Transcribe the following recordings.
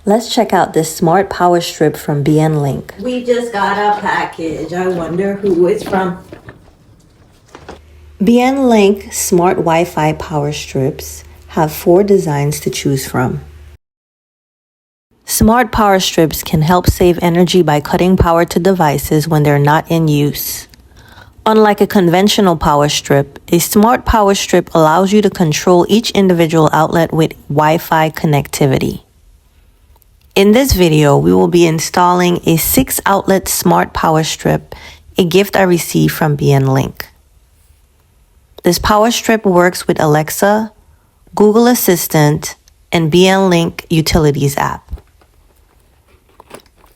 Let's check out this smart power strip from BN Link. We just got a package. I wonder who it's from. BN Link smart Wi-Fi power strips have 4 designs to choose from. Smart power strips can help save energy by cutting power to devices when they're not in use. Unlike a conventional power strip, a smart power strip allows you to control each individual outlet with Wi-Fi connectivity. In this video, we will be installing a 6-outlet smart power strip, a gift I received from BN Link. This power strip works with Alexa, Google Assistant, and BN Link Utilities app.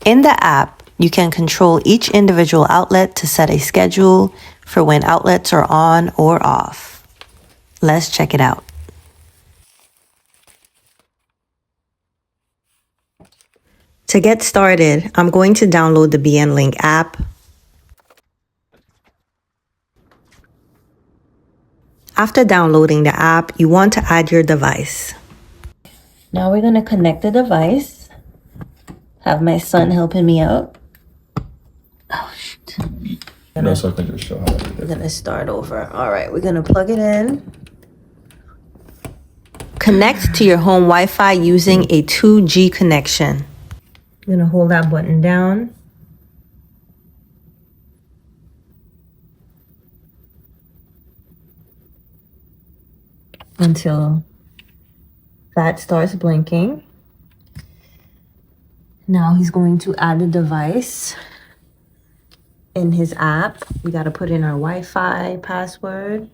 In the app, you can control each individual outlet to set a schedule for when outlets are on or off. Let's check it out. To get started, I'm going to download the BN Link app. After downloading the app, you want to add your device. Now we're going to connect the device. Have my son helping me out. Oh, shit. No, so I can just show how to do We're it. going to start over. All right, we're going to plug it in. Connect to your home Wi-Fi using a 2G connection. I'm going to hold that button down. Until that starts blinking. Now he's going to add the device in his app. We got to put in our Wi-Fi password.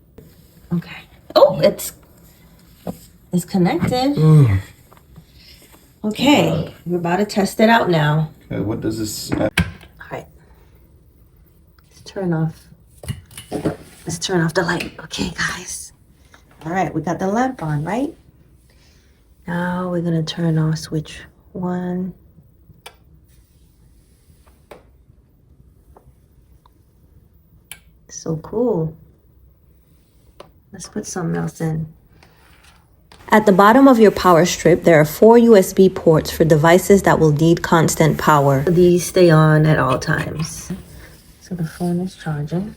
Okay. Oh, it's connected. Okay, we're about to test it out now. Okay, what does this? All right. Let's turn off the light. Okay, guys. All right, we got the lamp on, right? Now we're gonna turn off switch 1. So cool. Let's put something else in. At the bottom of your power strip, there are 4 USB ports for devices that will need constant power. These stay on at all times. So the phone is charging.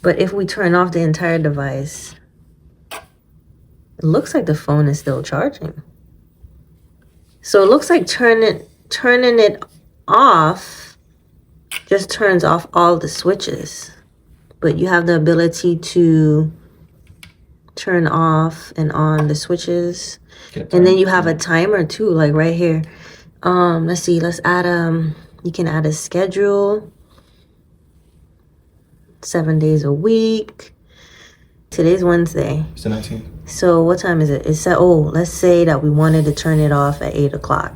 But if we turn off the entire device, it looks like the phone is still charging. So it looks like turning it off just turns off all the switches. But you have the ability to turn off and on the switches. And then you have a timer too, like right here. Let's see, let's add you can add a schedule. 7 days a week. Today's Wednesday. It's the 19th. So what time is it? It's at, let's say that we wanted to turn it off at 8 o'clock.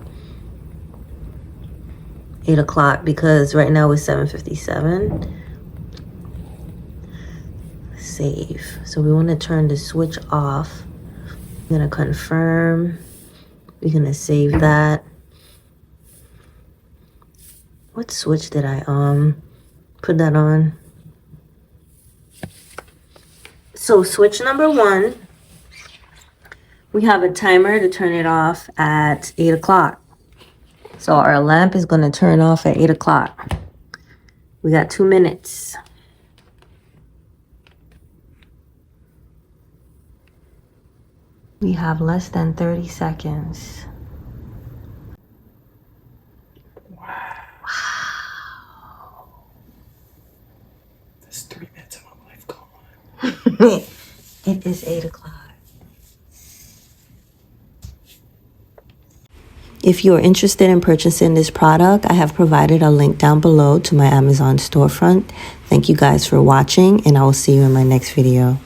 8 o'clock, because right now it's 7:57. Save. So we want to turn the switch off. I'm gonna confirm. We're gonna save that. What switch did I put that on? So switch number 1, we have a timer to turn it off at 8 o'clock. So our lamp is gonna turn off at 8 o'clock. We got 2 minutes. We have less than 30 seconds. Wow. That's 3 minutes of my life gone. It is 8 o'clock. If you are interested in purchasing this product, I have provided a link down below to my Amazon storefront. Thank you guys for watching, and I will see you in my next video.